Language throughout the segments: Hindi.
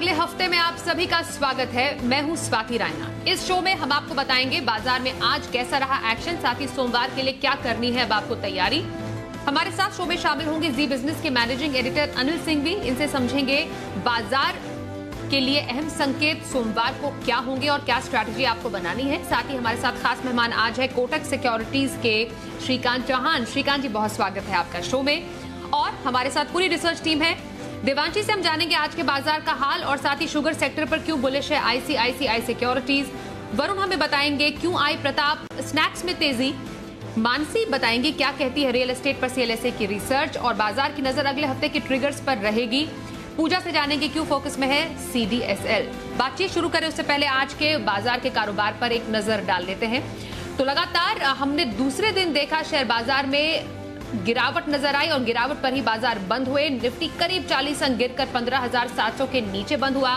अगले हफ्ते में आप सभी का स्वागत है। मैं हूं स्वाति रायना। इस शो में हम आपको बताएंगे बाजार में आज कैसा रहा एक्शन, साथ ही सोमवार के लिए क्या करनी है अब आपको तैयारी। हमारे साथ शो में शामिल होंगे जी बिजनेस के मैनेजिंग एडिटर अनिल सिंह भी। इनसे समझेंगे बाजार के लिए अहम संकेत सोमवार को क्या होंगे और क्या स्ट्रैटेजी आपको बनानी है। साथ ही हमारे साथ खास मेहमान आज है कोटक सिक्योरिटीज के श्रीकांत चौहान। श्रीकांत जी, बहुत स्वागत है आपका शो में। और हमारे साथ पूरी रिसर्च टीम है। देवांशी से हम जानेंगे आज के बाजार का हाल और साथ ही शुगर सेक्टर पर क्यों बुलिश है आईसीआईसीआई सिक्योरिटीज। वरुण हमें बताएंगे क्यों आई प्रताप स्नैक्स में तेजी। मानसी बताएंगे क्या कहती है रियल एस्टेट पर सीएलएसए की रिसर्च और बाजार की नजर अगले हफ्ते के ट्रिगर्स पर रहेगी। पूजा से जानेंगे क्यों फोकस में है सीडीएसएल। बातचीत शुरू करें उससे पहले आज के बाजार के कारोबार पर एक नजर डाल देते हैं। तो लगातार हमने दूसरे दिन देखा शेयर बाजार में गिरावट नजर आई और गिरावट पर ही बाजार बंद हुए। निफ्टी करीब 40 अंक गिरकर 15,700 के नीचे बंद हुआ।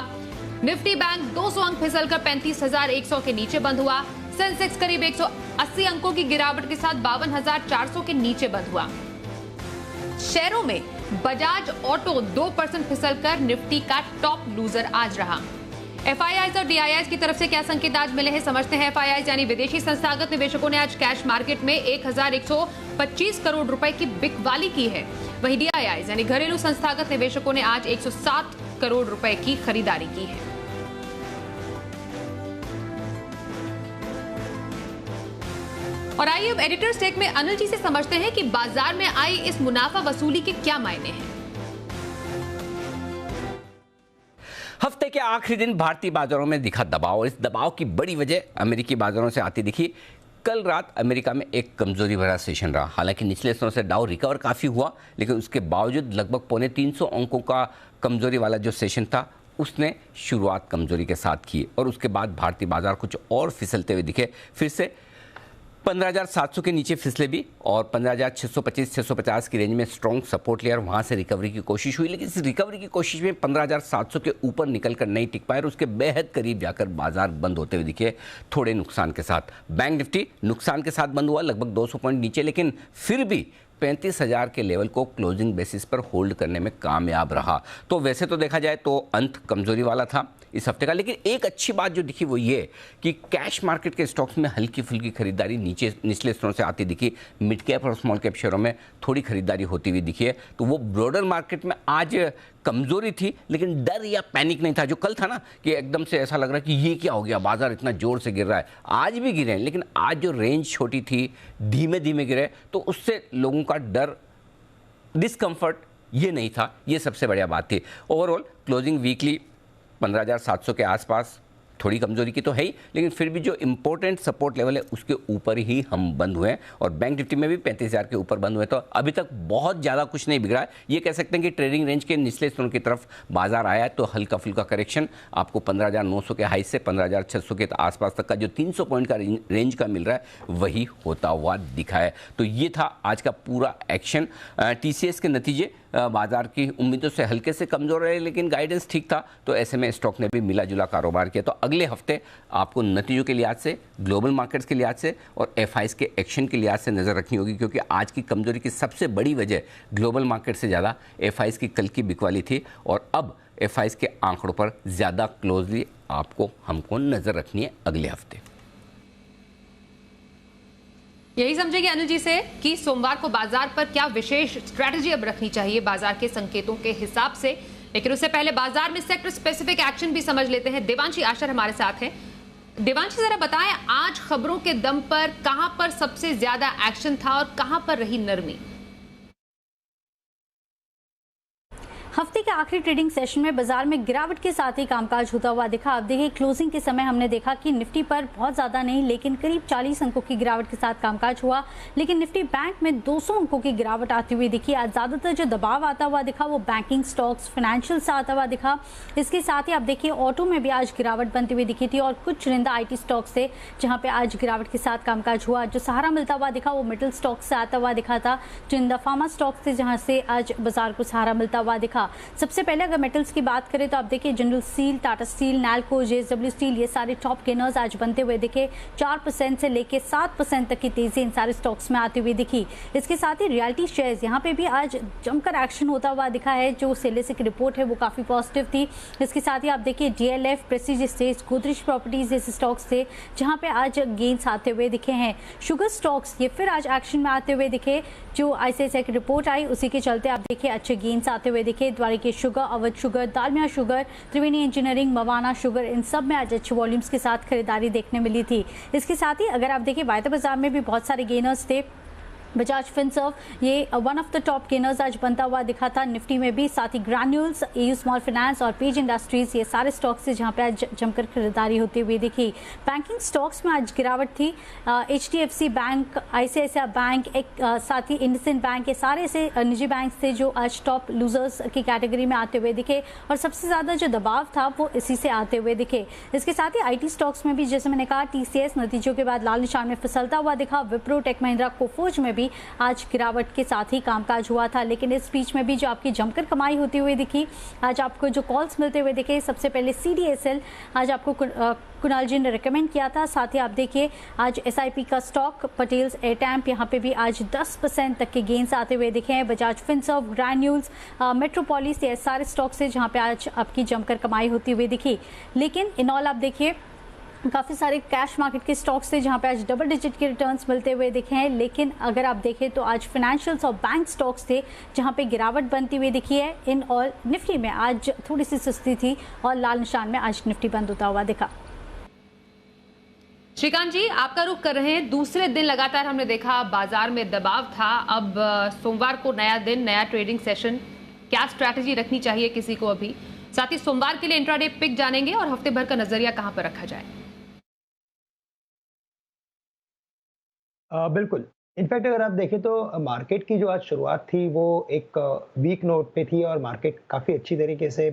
निफ्टी बैंक 200 अंक फिसलकर 35,100 के नीचे बंद हुआ। सेंसेक्स करीब 180 अंकों की गिरावट के साथ 52,400 के नीचे बंद हुआ। शेयरों में बजाज ऑटो 2% फिसलकर निफ्टी का टॉप लूजर आज रहा। एफआईआईज और डीआईआईज की तरफ से क्या संकेत आज मिले हैं, समझते हैं। एफआईआईज यानी विदेशी संस्थागत निवेशकों ने आज कैश मार्केट में 1,125 करोड़ रुपए की बिकवाली की है। वहीं डीआईआईज यानी घरेलू संस्थागत निवेशकों ने आज 107 करोड़ रुपए की खरीदारी की है। और आइए अब एडिटर्स टेक में अनिल जी से समझते हैं कि बाजार में आई इस मुनाफा वसूली के क्या मायने हैं। हफ्ते के आखिरी दिन भारतीय बाजारों में दिखा दबाव और इस दबाव की बड़ी वजह अमेरिकी बाजारों से आती दिखी। कल रात अमेरिका में एक कमजोरी भरा सेशन रहा। हालांकि निचले स्तरों से डाउ रिकवर काफ़ी हुआ, लेकिन उसके बावजूद लगभग 350 अंकों का कमजोरी वाला जो सेशन था उसने शुरुआत कमजोरी के साथ की और उसके बाद भारतीय बाजार कुछ और फिसलते हुए दिखे। फिर से 15,700 के नीचे फिसले भी और 15,625-650 की रेंज में स्ट्रॉन्ग सपोर्ट लिया और वहाँ से रिकवरी की कोशिश हुई, लेकिन इस रिकवरी की कोशिश में 15,700 के ऊपर निकलकर नहीं टिक पाए और उसके बेहद करीब जाकर बाजार बंद होते हुए दिखे, थोड़े नुकसान के साथ। बैंक निफ्टी नुकसान के साथ बंद हुआ, लगभग 200 पॉइंट नीचे, लेकिन फिर भी 35,000 के लेवल को क्लोजिंग बेसिस पर होल्ड करने में कामयाब रहा। तो वैसे तो देखा जाए तो अंत कमजोरी वाला था इस हफ्ते का, लेकिन एक अच्छी बात जो दिखी वो ये कि कैश मार्केट के स्टॉक्स में हल्की फुल्की खरीदारी निचले स्तरों से आती दिखी। मिड कैप और स्मॉल कैप शेयरों में थोड़ी खरीदारी होती हुई दिखी है। तो वो ब्रॉडर मार्केट में आज कमजोरी थी, लेकिन डर या पैनिक नहीं था जो कल था ना, कि एकदम से ऐसा लग रहा है कि ये क्या हो गया, बाजार इतना जोर से गिर रहा है। आज भी गिरे हैं, लेकिन आज जो रेंज छोटी थी, धीमे धीमे गिरे, तो उससे लोगों का डर, डिस्कम्फर्ट ये नहीं था। ये सबसे बढ़िया बात थी। ओवरऑल क्लोजिंग वीकली 15,700 के आसपास, थोड़ी कमजोरी की तो है ही, लेकिन फिर भी जो इंपॉर्टेंट सपोर्ट लेवल है उसके ऊपर ही हम बंद हुए हैं और बैंक निफ्टी में भी 35,000 के ऊपर बंद हुए। तो अभी तक बहुत ज़्यादा कुछ नहीं बिगड़ा है। ये कह सकते हैं कि ट्रेडिंग रेंज के निचले स्तरों की तरफ बाजार आया है, तो हल्का फुल्का करेक्शन आपको 15,900 के हाई से 15,600 के आसपास तक का जो 300 पॉइंट का रेंज का मिल रहा है वही होता हुआ दिखा है। तो ये था आज का पूरा एक्शन। टीसीएस के नतीजे बाजार की उम्मीदों से हल्के से कमजोर रहे, लेकिन गाइडेंस ठीक था, तो ऐसे में स्टॉक ने भी मिला जुला कारोबार किया। तो अगले हफ्ते आपको नतीजों के लिहाज से, ग्लोबल मार्केट्स के लिहाज से और एफआईज के एक्शन के लिहाज से नज़र रखनी होगी, क्योंकि आज की कमजोरी की सबसे बड़ी वजह ग्लोबल मार्केट से ज़्यादा एफआईज की कल की बिकवाली थी और अब एफआईज के आंकड़ों पर ज़्यादा क्लोजली हमको नज़र रखनी है अगले हफ्ते। यही समझेंगे अनिल जी से कि सोमवार को बाजार पर क्या विशेष स्ट्रैटेजी अब रखनी चाहिए बाजार के संकेतों के हिसाब से। लेकिन उससे पहले बाजार में सेक्टर स्पेसिफिक एक्शन भी समझ लेते हैं। देवांशी आशर हमारे साथ है। देवांशी, जरा बताएं आज खबरों के दम पर कहां पर सबसे ज्यादा एक्शन था और कहां पर रही नरमी? हफ्ते के आखिरी ट्रेडिंग सेशन में बाजार में गिरावट के साथ ही कामकाज होता हुआ दिखा। अब देखिए क्लोजिंग के समय हमने देखा कि निफ्टी पर बहुत ज़्यादा नहीं, लेकिन करीब 40 अंकों की गिरावट के साथ कामकाज हुआ, लेकिन निफ्टी बैंक में 200 अंकों की गिरावट आती हुई दिखी। आज ज़्यादातर जो दबाव आता हुआ दिखा वो बैंकिंग स्टॉक्स, फाइनेंशियल से आता हुआ दिखा। इसके साथ ही आप देखिए ऑटो में भी आज गिरावट बनती हुई दिखी थी और कुछ चुनिंदा IT स्टॉक्स थे जहाँ पे आज गिरावट के साथ कामकाज हुआ। जो सहारा मिलता हुआ दिखा वो मिडिल स्टॉक से आता हुआ दिखा था। चुनिंदा फार्मा स्टॉक्स थे जहाँ से आज बाजार को सहारा मिलता हुआ दिखा। देखा। सबसे पहले अगर मेटल्स की बात करें तो आप देखिए Jindal steel, Tata steel, NALCO, JSW steel, ये सारे टॉप गेनर्स आज बनते हुए दिखे। 4% से लेकर 7% तक की तेजी इन सारे स्टॉक्स में आती हुई दिखी। इसके साथ ही रियल्टी शेयर्स यहाँ पे भी आज जमकर एक्शन होता हुआ दिखा है। जो सेलेस की रिपोर्ट है वो काफी पॉजिटिव थी। इसके साथ ही आप देखिए DLF, Prestige estates, Godrej properties जैसे स्टॉक्स थे जहां पे आज गेन्स आते हुए दिखे हैं। शुगर स्टॉक्स ये फिर आज एक्शन में आते हुए दिखे। जो आईसीआईसीआई की रिपोर्ट आई उसी के चलते आप देखिए अच्छे गेन्स आते हुए दिखे। Dwarika sugar, Awadh sugar, Dalmia sugar, Triveni engineering, Mawana sugar, इन सब में आज अच्छे वॉल्यूम्स के साथ खरीदारी देखने मिली थी। इसके साथ ही अगर आप देखिए वायदा बाजार में भी बहुत सारे गेनर्स थे। बजाज फिनसर्व ये one of the top gainers आज बनता हुआ दिखा था निफ्टी में भी। साथ ही ग्रैन्यूल्स, एयू स्मॉल फाइनेंस और पेज इंडस्ट्रीज, ये सारे स्टॉक्स से जहां पे आज जमकर खरीदारी होती हुई दिखी। बैंकिंग स्टॉक्स में आज गिरावट थी। एचडीएफसी बैंक, आईसीआईसीआई बैंक, साथ ही इंडसइंड बैंक, ये सारे ऐसे निजी बैंक थे जो आज टॉप लूजर्स की कैटेगरी में आते हुए दिखे और सबसे ज्यादा जो दबाव था वो इसी से आते हुए दिखे। इसके साथ ही आईटी स्टॉक्स में भी जैसे मैंने कहा टीसीएस नतीजों के बाद लाल निशान में फिसलता हुआ दिखा। विप्रो, टेक महिंद्रा, कोफोर्ज में भी आज गिरावट के साथ ही कामकाज हुआ था। लेकिन इस बीच में भी जो आपकी जमकर कमाई होती हुई दिखी, आज आपको जो कॉल्स मिलते हुए दिखे, सबसे पहले सीडीएसएल आज आपको कुणाल जी ने रेकमेंड किया था। साथ ही आप देखिए आज एसआईपी का स्टॉक पटेल्स एयरटैम्प, यहाँ पे भी आज 10% तक के गेन्स आते हुए दिखे हैं। बजाज फिनसर्व, ग्रैन्यूल्स, मेट्रोपोलिस, ये सारे स्टॉक्स है जहाँ पे आज आपकी जमकर कमाई होती हुई दिखी। लेकिन इन ऑल आप देखिए काफ़ी सारे कैश मार्केट के स्टॉक्स थे जहां पे आज डबल डिजिट के रिटर्न्स मिलते हुए दिखे हैं। लेकिन अगर आप देखें तो आज फाइनेंशियल्स और बैंक स्टॉक्स थे जहां पे गिरावट बनती हुई दिखी है। इन ऑल निफ्टी में आज थोड़ी सी सुस्ती थी और लाल निशान में आज निफ्टी बंद होता हुआ दिखा। श्रीकांत जी, आपका रुख कर रहे हैं। दूसरे दिन लगातार हमने देखा बाजार में दबाव था। अब सोमवार को नया दिन, नया ट्रेडिंग सेशन, क्या स्ट्रैटेजी रखनी चाहिए किसी को अभी? साथ ही सोमवार के लिए इंट्राडे पिक जानेंगे और हफ्ते भर का नजरिया कहां पर रखा जाए? बिल्कुल। इनफैक्ट अगर आप देखें तो मार्केट की जो आज शुरुआत थी वो एक वीक नोट पे थी और मार्केट काफ़ी अच्छी तरीके से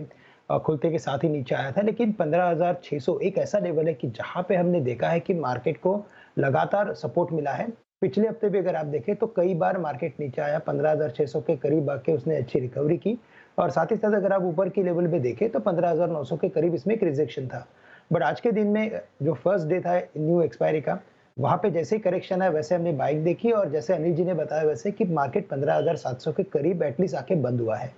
खुलते के साथ ही नीचे आया था। लेकिन 15,600 एक ऐसा लेवल है कि जहाँ पे हमने देखा है कि मार्केट को लगातार सपोर्ट मिला है। पिछले हफ्ते भी अगर आप देखें तो कई बार मार्केट नीचे आया, 15,600 के करीब आके उसने अच्छी रिकवरी की और साथ ही साथ अगर आप ऊपर की लेवल पे देखें तो 15,900 के करीब इसमें एक रिजेक्शन था। बट आज के दिन में जो फर्स्ट डे था न्यू एक्सपायरी का, वहाँ पे जैसे ही करेक्शन है वैसे हमने बाइक देखी और जैसे अनिल जी ने बताया वैसे कि मार्केट 15,700 के करीब एटलीस्ट आके बंद हुआ है।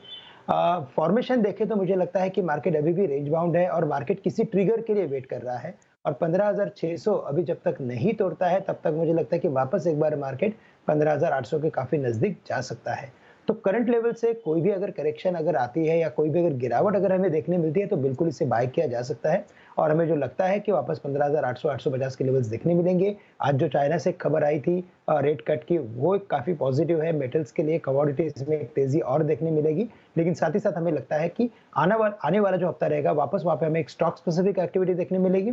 फॉर्मेशन देखें तो मुझे लगता है कि मार्केट अभी भी रेंज बाउंड है और मार्केट किसी ट्रिगर के लिए वेट कर रहा है और 15,600 अभी जब तक नहीं तोड़ता है तब तक मुझे लगता है कि वापस एक बार मार्केट 15,800 के काफी नजदीक जा सकता है। तो करंट लेवल से कोई भी अगर करेक्शन अगर आती है या कोई भी अगर गिरावट अगर हमें देखने मिलती है तो बिल्कुल इसे बाय किया जा सकता है और हमें जो लगता है कि वापस 15,800 850 के लेवल्स देखने मिलेंगे। आज जो चाइना से खबर आई थी रेट कट की, वो काफी पॉजिटिव है मेटल्स के लिए। कमोडिटीज में एक तेजी और देखने मिलेगी, लेकिन साथ ही साथ हमें लगता है कि आने वाला जो हफ्ता रहेगा वापस वहां पे हमें एक स्टॉक स्पेसिफिक एक्टिविटी देखने मिलेगी,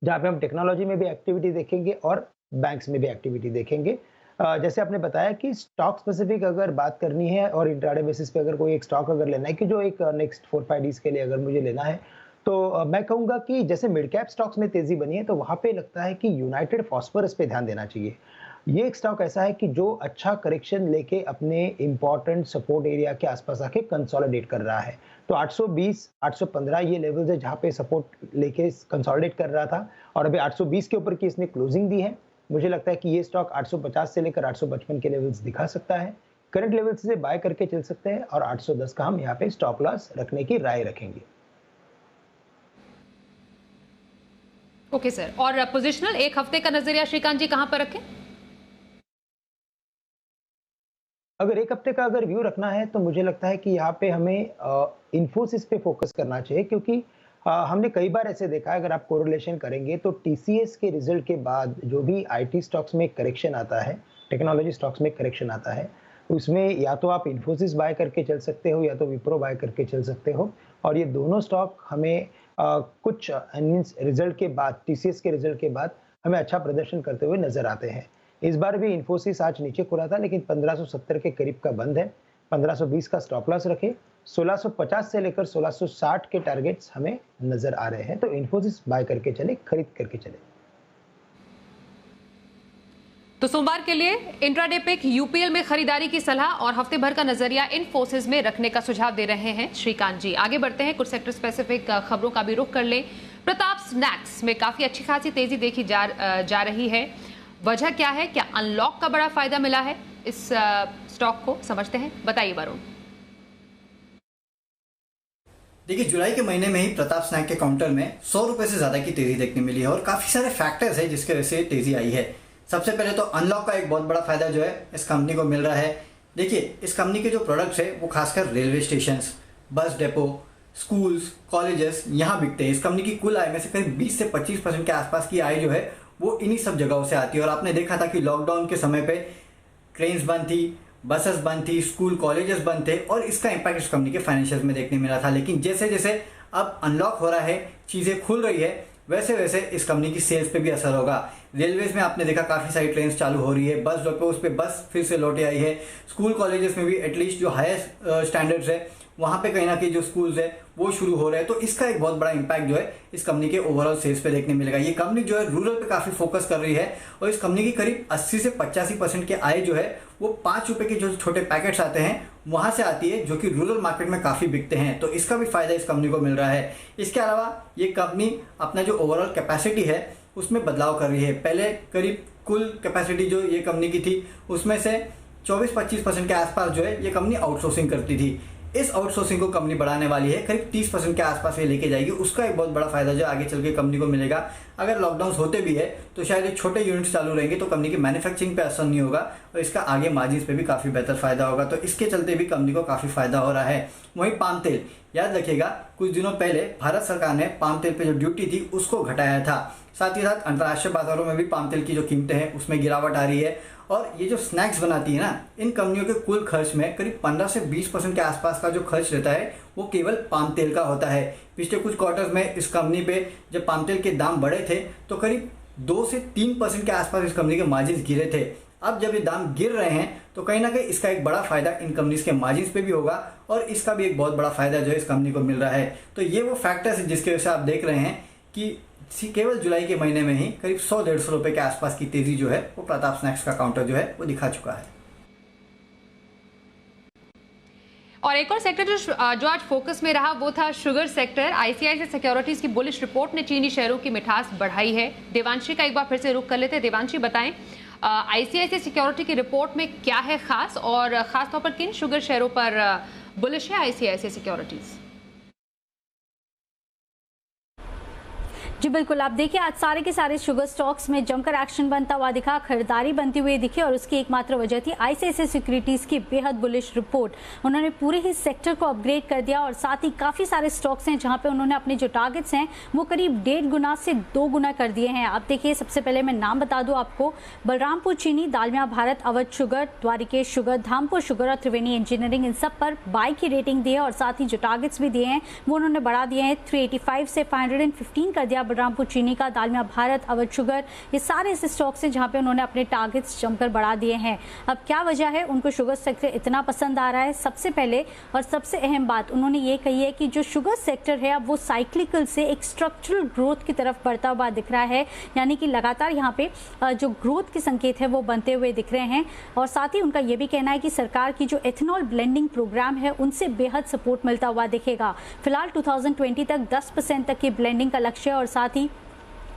जहाँ पे हम टेक्नोलॉजी में भी एक्टिविटी देखेंगे और बैंक्स में भी एक्टिविटी देखेंगे। जैसे आपने बताया कि स्टॉक स्पेसिफिक अगर बात करनी है और इंट्राडे बेसिस पे अगर कोई एक स्टॉक अगर लेना है कि जो एक नेक्स्ट 4-5 डेज के लिए अगर मुझे लेना है तो मैं कहूंगा कि जैसे मिड कैप स्टॉक्स में तेजी बनी है तो वहां पे लगता है कि यूनाइटेड फॉस्फोरस पे ध्यान देना चाहिए। ये एक स्टॉक ऐसा है कि जो अच्छा करेक्शन लेके अपने इंपॉर्टेंट सपोर्ट एरिया के आसपास आके कंसोलिडेट कर रहा है। तो 820 815 ये लेवल्स है जहां पे सपोर्ट लेके कंसोलिडेट कर रहा था और अभी 820 के ऊपर की इसने क्लोजिंग दी है। मुझे लगता है कि ये स्टॉक 850 से लेकर 855 के लेवल्स दिखा सकता है। करंट लेवल्स से बाय करके चल सकते हैं और 810 का हम यहाँ पे स्टॉप लॉस रखने की राय रखेंगे। ओके सर, और पोजिशनल एक हफ्ते का नजरिया श्रीकांत जी कहां पर रखें? अगर एक हफ्ते का अगर व्यू रखना है तो मुझे लगता है कि यहाँ पे हमें इन्फोसिस पे फोकस करना चाहिए, क्योंकि हमने कई बार ऐसे देखा है। अगर आप कोरिलेशन करेंगे तो टीसीएस के रिजल्ट के बाद जो भी आईटी स्टॉक्स में करेक्शन आता है, टेक्नोलॉजी स्टॉक्स में करेक्शन आता है, उसमें या तो आप इन्फोसिस बाय करके चल सकते हो या तो विप्रो बाय करके चल सकते हो। और ये दोनों स्टॉक हमें कुछ मींस रिजल्ट के बाद, टीसीएस के रिजल्ट के बाद हमें अच्छा प्रदर्शन करते हुए नजर आते हैं। इस बार भी इन्फोसिस आज नीचे खुला था लेकिन 1570 के करीब का बंद है। 1520 का स्टॉप लॉस रखे। 1650 से लेकर 1660 के टारगेट्स हमें नजर आ रहे हैं, तो इन्फोसिस बाय करके चले, खरीद करके चले। तो सोमवार के लिए इंट्राडे पिक यूपीएल में खरीदारी की सलाह और हफ्ते भर का नजरिया इन्फोसिस में रखने का सुझाव दे रहे हैं श्रीकांत जी। आगे बढ़ते हैं, कुछ सेक्टर स्पेसिफिक खबरों का भी रुख कर लें। प्रताप स्नैक्स में काफी अच्छी खासी तेजी देखी जा रही है। वजह क्या है? क्या अनलॉक का बड़ा फायदा मिला है इस स्टॉक को? समझते हैं, बताइए वरुण। देखिए, जुलाई के महीने में ही प्रताप स्नैक के काउंटर में 100 रुपए से ज्यादा की तेजी देखने मिली है और काफी सारे फैक्टर्स है जिसके वजह से तेजी आई है। सबसे पहले तो अनलॉक का एक बहुत बड़ा फायदा जो है इस कंपनी को मिल रहा है। देखिए, इस कंपनी के जो प्रोडक्ट्स है वो खासकर railway station, bus depot, schools, colleges यहाँ बिकते हैं। इस कंपनी की कुल आय में से करीब 20 से 25% के आसपास की आय जो है वो इन्हीं सब जगहों से आती है। और आपने देखा था कि लॉकडाउन के समय पे ट्रेन्स बंद थी, बसेस बंद थी, स्कूल कॉलेजेस बंद थे और इसका इम्पैक्ट इस कंपनी के फाइनेंशियल में देखने मिला था। लेकिन जैसे जैसे अब अनलॉक हो रहा है, चीजें खुल रही है, वैसे वैसे इस कंपनी की सेल्स पे भी असर होगा। रेलवेज में आपने देखा काफी सारी ट्रेन चालू हो रही है, बस डिपो उस पे बस फिर से लौटे आई है। स्कूल कॉलेजेस में भी एटलीस्ट जो हाईएस्ट स्टैंडर्ड्स है वहां पे कहीं ना कहीं जो स्कूल्स है वो शुरू हो रहे हैं। तो इसका एक बहुत बड़ा इंपैक्ट जो है इस कंपनी के ओवरऑल सेल्स पे देखने मिलेगा। ये कंपनी जो है रूरल पे काफी फोकस कर रही है और इस कंपनी की करीब 80 से 85% के आय जो है वो 5 रुपए के जो छोटे पैकेट्स आते हैं वहां से आती है, जो कि रूरल मार्केट में काफी बिकते हैं। तो इसका भी फायदा इस कंपनी को मिल रहा है। इसके अलावा ये कंपनी अपना जो ओवरऑल कैपेसिटी है उसमें बदलाव कर रही है। पहले करीब कुल कैपेसिटी जो ये कंपनी की थी उसमें से 24-25% के आसपास जो है ये कंपनी आउटसोर्सिंग करती थी। इस आउटसोर्सिंग को कंपनी बढ़ाने वाली है, करीब 30% के आसपास ये लेके जाएगी। उसका एक बहुत बड़ा फायदा जो आगे चल के कंपनी को मिलेगा। अगर लॉकडाउन होते भी है तो शायद ये छोटे यूनिट्स चालू रहेंगे तो कंपनी की मैन्युफैक्चरिंग पे असर नहीं होगा और इसका आगे मार्जिन पे भी काफी बेहतर फायदा होगा। तो इसके चलते भी कंपनी को काफी फायदा हो रहा है। वहीं पाम तेल, याद रखिएगा कुछ दिनों पहले भारत सरकार ने पाम तेल पे जो ड्यूटी थी उसको घटाया था। साथ ही साथ अंतर्राष्ट्रीय बाजारों में भी पाम तेल की जो कीमतें हैं उसमें गिरावट आ रही है। और ये जो स्नैक्स बनाती है ना, इन कंपनियों के कुल खर्च में करीब 15 से 20% के आसपास का जो खर्च रहता है वो केवल पाम तेल का होता है। पिछले कुछ क्वार्टर्स में इस कंपनी पे जब पाम तेल के दाम बढ़े थे तो करीब 2 से 3% के आसपास इस कंपनी के मार्जिन गिरे थे। अब जब ये दाम गिर रहे हैं तो कहीं ना कहीं इसका एक बड़ा फायदा इन कंपनीज के मार्जिन पे भी होगा और इसका भी एक बहुत बड़ा फायदा जो है इस कंपनी को मिल रहा है। तो ये वो फैक्टर्स है जिसकी वजह से आप देख रहे हैं कि केवल जुलाई के महीने में ही करीब 100-150 रुपए के आसपास की तेजी जो है वो प्रताप स्नैक्स का काउंटर जो है वो दिखा चुका है। और एक और सेक्टर जो आज फोकस में रहा वो था शुगर सेक्टर। आईसीआईसीआई सिक्योरिटीज की बुलिश रिपोर्ट ने चीनी शेयरों की मिठास बढ़ाई है। देवांशी का एक बार फिर से रुख कर लेते हैं। देवांशी, बताएं आईसीआईसीआई सिक्योरिटी की रिपोर्ट में क्या है खास और खास तौर पर किन शुगर शेयरों पर बुलिश है आईसीआईसीआई सिक्योरिटीज? जी बिल्कुल, आप देखिए आज सारे के सारे शुगर स्टॉक्स में जमकर एक्शन बनता हुआ दिखा, खरीदारी बनती हुई दिखी और उसकी एकमात्र वजह थी आईसीआईसीआई सिक्योरिटीज की बेहद बुलिश रिपोर्ट। उन्होंने पूरे ही सेक्टर को अपग्रेड कर दिया और साथ ही काफी सारे स्टॉक्स हैं जहां पे उन्होंने अपने जो टारगेट्स हैं वो करीब 1.5 गुना से 2 गुना कर दिए हैं। आप देखिए, सबसे पहले मैं नाम बता दूं आपको, Balrampur Chini, Dalmia Bharat, Awadh sugar, Dwarikesh sugar, Dhampur sugar और त्रिवेणी इंजीनियरिंग, इन सब पर बाय की रेटिंग दी है और साथ ही जो टारगेट्स भी दिए हैं वो उन्होंने बढ़ा दिए हैं। 385 से 515 कर दिया बलरामपुर चीनी का, दालमिया भारत, अवध शुगर, ये सारे ऐसे स्टॉक्स हैं जहां पे उन्होंने अपने टारगेट्स जमकर बढ़ा दिए हैं। अब क्या वजह है उनको शुगर सेक्टर इतना पसंद आ रहा है? सबसे पहले और सबसे अहम बात उन्होंने ये कही है कि जो शुगर सेक्टर है अब वो साइक्लिकल से एक स्ट्रक्चरल ग्रोथ की तरफ बढ़ता हुआ दिख रहा है, यानी कि लगातार यहाँ पे जो ग्रोथ के संकेत है वो बनते हुए दिख रहे हैं। और साथ ही उनका ये भी कहना है कि सरकार की जो एथेनॉल ब्लेंडिंग प्रोग्राम है उनसे बेहद सपोर्ट मिलता हुआ दिखेगा। फिलहाल 2020 तक 10% तक की ब्लेंडिंग का लक्ष्य है और साथ ही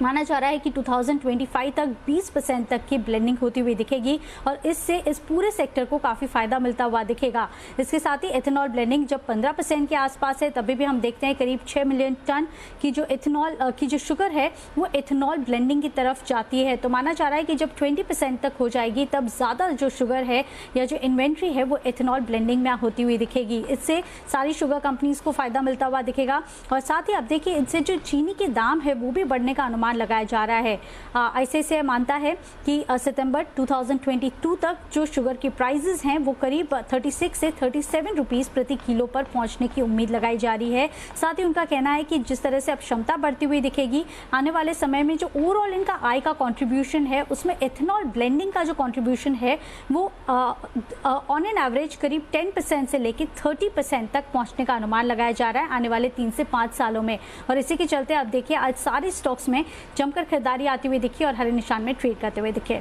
माना जा रहा है कि 2025 तक 20% तक की ब्लेंडिंग होती हुई दिखेगी और इससे इस पूरे सेक्टर को काफ़ी फायदा मिलता हुआ दिखेगा। इसके साथ ही एथेनॉल ब्लेंडिंग जब 15% के आसपास है तभी भी हम देखते हैं करीब 6 मिलियन टन की जो एथेनॉल की जो शुगर है वो एथेनॉल ब्लेंडिंग की तरफ जाती है। तो माना जा रहा है कि जब 20% तक हो जाएगी तब ज़्यादा जो शुगर है या जो इन्वेंट्री है वो एथेनॉल ब्लेंडिंग में होती हुई दिखेगी। इससे सारी शुगर कंपनीज को फायदा मिलता हुआ दिखेगा और साथ ही अब देखिए इनसे जो चीनी के दाम है वो भी बढ़ने का अनुमान लगाया जा रहा है। आईसीआईसीआई मानता है कि सितंबर 2022 तक जो शुगर की प्राइसेस हैं वो करीब 36 से 37 रुपीस प्रति किलो पर पहुंचने की उम्मीद लगाई जा रही है। साथ ही उनका कहना है कि जिस तरह से अब क्षमता बढ़ती हुई दिखेगी आने वाले समय में जो ओवरऑल इनका आय का कंट्रीब्यूशन है उसमें एथेनॉल ब्लेंडिंग का जो कंट्रीब्यूशन है वो ऑन एन एवरेज करीब 10% से लेकर 30% तक पहुंचने का अनुमान लगाया जा रहा है आने वाले 3 से 5 सालों में। और इसी के चलते अब देखिए आज सारे स्टॉक्स में जमकर खरीदारी आती हुई दिखी और हरे निशान में ट्रेड करते हुए दिखे।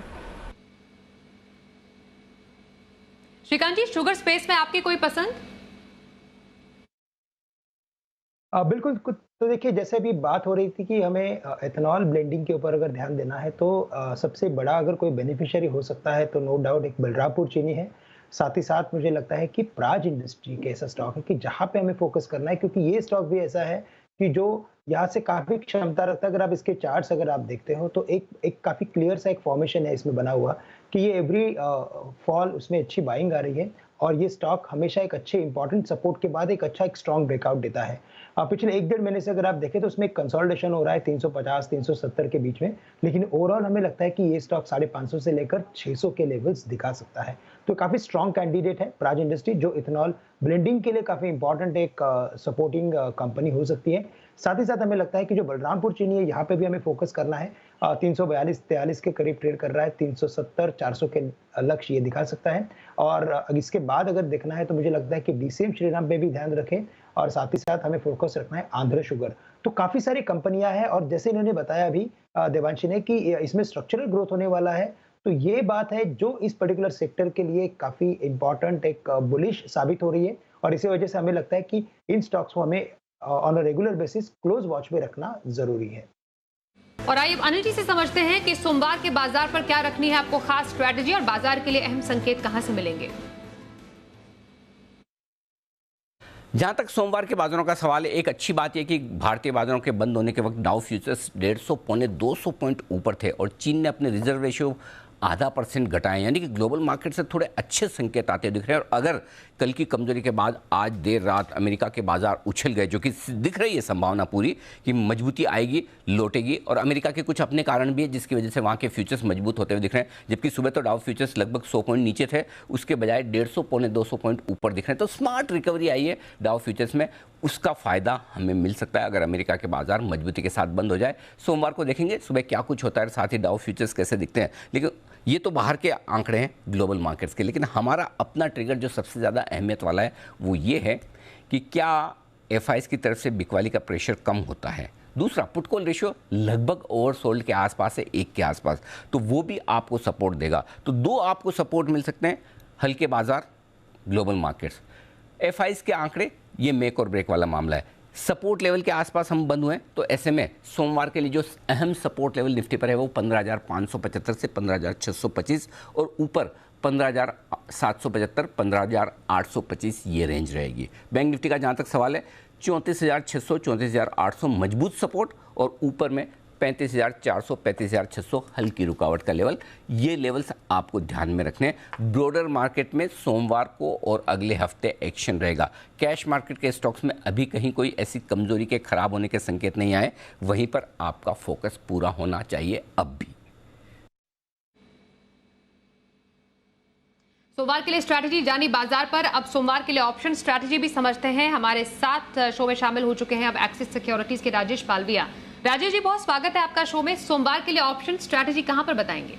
श्रीकांत जी, शुगर स्पेस में आपकी कोई पसंद? बिल्कुल तो देखिए, जैसे अभी बात हो रही थी कि हमें एथेनॉल ब्लेंडिंग के ऊपर अगर ध्यान देना है तो सबसे बड़ा अगर कोई बेनिफिशियरी हो सकता है तो नो डाउट एक बलरामपुर चीनी है। साथ ही साथ मुझे लगता है कि प्राज इंडस्ट्री के ऐसा स्टॉक है कि जहाँ पे हमें फोकस करना है, क्योंकि ये स्टॉक भी ऐसा है कि जो यहाँ से काफ़ी क्षमता रखता है। अगर आप इसके चार्ट्स अगर आप देखते हो तो एक एक काफ़ी क्लियर सा एक फॉर्मेशन है इसमें बना हुआ कि ये एवरी फॉल उसमें अच्छी बाइंग आ रही है और ये स्टॉक हमेशा एक अच्छे इंपॉर्टेंट सपोर्ट के बाद एक स्ट्रॉन्ग ब्रेकआउट देता है। पिछले 1 डेढ़ महीने से अगर आप देखें तो उसमें एक कंसोलिडेशन हो रहा है 350-370 के बीच में, लेकिन ओवरऑल हमें लगता है कि ये स्टॉक 550 से लेकर 600 के लेवल्स दिखा सकता है। तो काफ़ी स्ट्रॉन्ग कैंडिडेट है प्राज इंडस्ट्री, जो इथेनॉल ब्लेंडिंग के लिए काफ़ी इंपॉर्टेंट एक सपोर्टिंग कंपनी हो सकती है। साथ ही साथ हमें लगता है कि जो बलरामपुर चीनी है यहाँ पे भी हमें फोकस करना है। 342-43 के करीब ट्रेड कर रहा है, 370-400 के लक्ष्य ये दिखा सकता है। और इसके बाद अगर देखना है तो मुझे लगता है कि डीसीएम श्रीराम पे भी ध्यान रखें और साथ ही साथ हमें फोकस रखना है आंध्र शुगर। तो काफ़ी सारी कंपनियां हैं और जैसे इन्होंने बताया अभी देवांशी ने कि इसमें स्ट्रक्चरल ग्रोथ होने वाला है, तो ये बात है जो इस पर्टिकुलर सेक्टर के लिए काफ़ी इंपॉर्टेंट एक बुलिश साबित हो रही है और इसी वजह से हमें लगता है कि इन स्टॉक्स को हमें on a regular basis close watch पे रखना जरूरी है। और आइए अनिल जी से समझते हैं कि सोमवार के बाजार पर क्या रखनी है आपको खास स्ट्रेटजी और बाजार के लिए अहम संकेत कहां से मिलेंगे? जहां तक सोमवार के बाजारों का सवाल है, एक अच्छी बात यह कि भारतीय बाजारों के बंद होने के वक्त डाउ फ्यूचर्स 150 पौने 200 पॉइंट ऊपर थे और चीन ने अपने रिजर्व रेशियो 0.5% घटाए, यानी कि ग्लोबल मार्केट से थोड़े अच्छे संकेत आते दिख रहे हैं। और अगर कल की कमजोरी के बाद आज देर रात अमेरिका के बाजार उछल गए, जो कि दिख रही है संभावना पूरी कि मजबूती आएगी, लौटेगी, और अमेरिका के कुछ अपने कारण भी है जिसकी वजह से वहाँ के फ्यूचर्स मजबूत होते हुए दिख रहे हैं। जबकि सुबह तो डाउ फ्यूचर्स लगभग 100 पॉइंट नीचे थे, उसके बजाय 150 पौने 200 पॉइंट ऊपर दिख रहे हैं। तो स्मार्ट रिकवरी आई है डाउ फ्यूचर्स में, उसका फायदा हमें मिल सकता है अगर अमेरिका के बाजार मजबूती के साथ बंद हो जाए। सोमवार को देखेंगे सुबह क्या कुछ होता है, साथ ही डाउ फ्यूचर्स कैसे दिखते हैं। लेकिन ये तो बाहर के आंकड़े हैं ग्लोबल मार्केट्स के, लेकिन हमारा अपना ट्रिगर जो सबसे ज़्यादा अहमियत वाला है वो ये है कि क्या एफआईज की तरफ से बिकवाली का प्रेशर कम होता है। दूसरा, पुट कॉल रेशियो लगभग ओवरसोल्ड के आसपास है, 1 के आसपास, तो वो भी आपको सपोर्ट देगा। तो 2 आपको सपोर्ट मिल सकते हैं, हल्के बाजार, ग्लोबल मार्केट्स। एफआईज के आंकड़े ये मेक और ब्रेक वाला मामला है। सपोर्ट लेवल के आसपास हम बंद हुए, तो ऐसे में सोमवार के लिए जो अहम सपोर्ट लेवल निफ्टी पर है वो 15,575 से 15,625 और ऊपर 15,775, 15,825 ये रेंज रहेगी। बैंक निफ्टी का जहाँ तक सवाल है 34,600, 34,800 मजबूत सपोर्ट और ऊपर में 35,400, 35,600 हल्की रुकावट का लेवल। ये लेवल्स आपको ध्यान में रखने। ब्रॉडर मार्केट में सोमवार को और अगले हफ्ते एक्शन रहेगा। कैश मार्केट के स्टॉक्स में अभी कहीं कोई ऐसी कमजोरी के खराब होने के संकेत नहीं आए, वहीं पर आपका फोकस पूरा होना चाहिए अब भी। सोमवार के लिए स्ट्रैटेजी जानी बाजार पर, अब सोमवार के लिए ऑप्शन स्ट्रैटेजी भी समझते हैं। हमारे साथ शो में शामिल हो चुके हैं अब एक्सिस सिक्योरिटीज के राजेश पालविया। राजेश जी, बहुत स्वागत है आपका शो में। सोमवार के लिए ऑप्शन स्ट्रैटेजी कहां पर बताएंगे?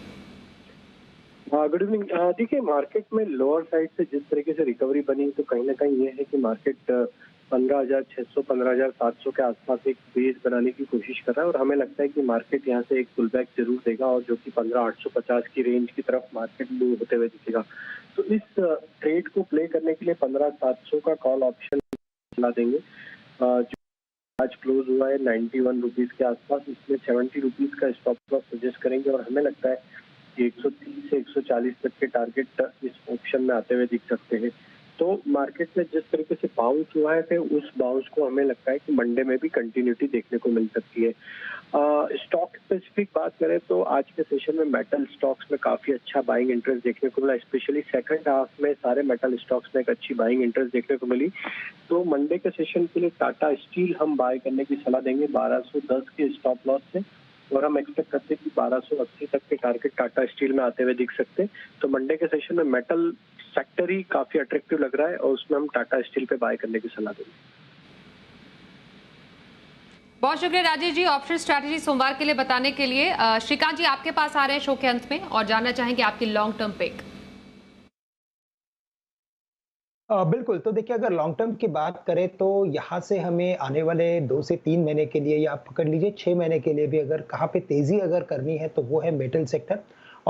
Good evening. देखिए, मार्केट में लोअर साइड से जिस तरीके से रिकवरी बनी, तो कहीं ना कहीं ये है कि मार्केट 15,600, 15,700 के आसपास एक बेस बनाने की कोशिश कर रहा है और हमें लगता है कि मार्केट यहाँ से एक पुल बैक जरूर देगा और जो कि 15,850 की रेंज की तरफ मार्केट मूव होते हुए दिखेगा। तो इस ट्रेड को प्ले करने के लिए 15,700 का कॉल ऑप्शन चला देंगे। जो आज क्लोज हुआ है 91 रुपीज के आसपास, इसमें 70 रुपीज का स्टॉप लॉस सजेस्ट करेंगे और हमें लगता है कि 130 से 140 तक के टारगेट इस ऑप्शन में आते हुए दिख सकते हैं। तो मार्केट में जिस तरीके से बाउंस हुआ है, उस बाउंस को हमें लगता है कि मंडे में भी कंटिन्यूटी देखने को मिल सकती है। स्टॉक स्पेसिफिक बात करें तो आज के सेशन में मेटल स्टॉक्स में काफी अच्छा बाइंग इंटरेस्ट देखने को मिला, स्पेशली सेकंड हाफ में सारे मेटल स्टॉक्स में एक अच्छी बाइंग इंटरेस्ट देखने को मिली। तो मंडे के सेशन के लिए टाटा स्टील हम बाय करने की सलाह देंगे 1210 के स्टॉप लॉस से और हम एक्सपेक्ट करते हैं कि 1280 तक के टारगेट टाटा स्टील में आते हुए दिख सकते हैं। तो मंडे के सेशन में मेटल सेक्टर ही काफी अट्रैक्टिव लग रहा है और उसमें हम टाटा स्टील पे बाय करने की सलाह देंगे। बहुत शुक्रिया राजेश जी ऑप्शन स्ट्रैटेजी सोमवार के लिए बताने के लिए। श्रीकांत जी, आपके पास आ रहे हैं शो के अंत में और जानना चाहेंगे आपकी लॉन्ग टर्म पिक। बिल्कुल, तो देखिए अगर लॉन्ग टर्म की बात करें तो यहाँ से हमें आने वाले 2 से 3 महीने के लिए या आप पकड़ लीजिए 6 महीने के लिए भी अगर कहाँ पे तेजी अगर करनी है तो वो है मेटल सेक्टर।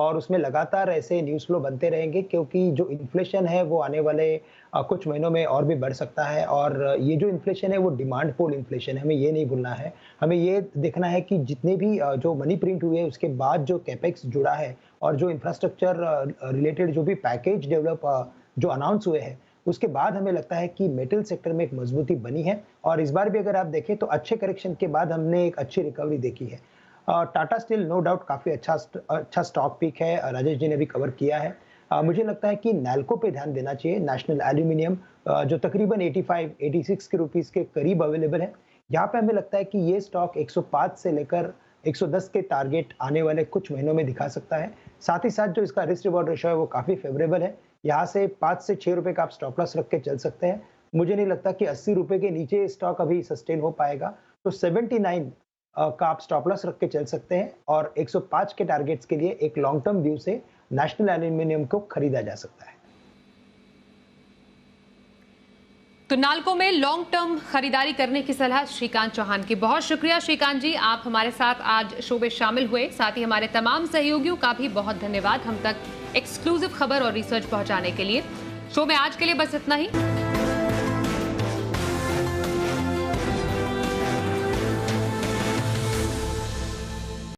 और उसमें लगातार ऐसे न्यूज़ फ्लो बनते रहेंगे क्योंकि जो इन्फ्लेशन है वो आने वाले कुछ महीनों में और भी बढ़ सकता है और ये जो इन्फ्लेशन है वो डिमांड पुल इन्फ्लेशन है, हमें ये नहीं भूलना है। हमें ये देखना है कि जितने भी जो मनी प्रिंट हुए उसके बाद जो कैपेक्स जुड़ा है और जो इंफ्रास्ट्रक्चर रिलेटेड जो भी पैकेज डेवलप जो अनाउंस हुए हैं उसके बाद हमें लगता है कि मेटल सेक्टर में एक मजबूती बनी है और इस बार भी अगर आप देखें तो अच्छे करेक्शन के बाद हमने एक अच्छी रिकवरी देखी है। टाटा स्टील नो डाउट काफी अच्छा स्टॉक पिक है, राजेश जी ने भी कवर किया है। मुझे लगता है कि नैल्को पे ध्यान देना चाहिए, नेशनल एल्यूमिनियम जो तकरीबन 86 के रुपीस के करीब अवेलेबल है। यहाँ पे हमें लगता है कि ये स्टॉक 105 से लेकर 110 के टारगेट आने वाले कुछ महीनों में दिखा सकता है। साथ ही साथ जो इसका रिस्क रिवॉर्ड रेशियो है वो काफी फेवरेबल है। यहाँ से 5 से 6 रुपए का आप स्टॉप लॉस रख के चल सकते हैं। मुझे नहीं लगता कि 80 रुपए के नीचे स्टॉक अभी सस्टेन हो पाएगा, तो 79 का आप स्टॉप लॉस रख के चल सकते हैं और 105 के टारगेट्स के लिए एक लॉन्ग टर्म व्यू से नेशनल एल्यूमिनियम को खरीदा जा सकता है। तो नाल्को में लॉन्ग टर्म खरीदारी करने की सलाह श्रीकांत चौहान की। बहुत शुक्रिया श्रीकांत जी, आप हमारे साथ आज शो में शामिल हुए। साथ ही हमारे तमाम सहयोगियों का भी बहुत धन्यवाद हम तक एक्सक्लूसिव खबर और रिसर्च पहुंचाने के लिए। शो में आज के लिए बस इतना ही।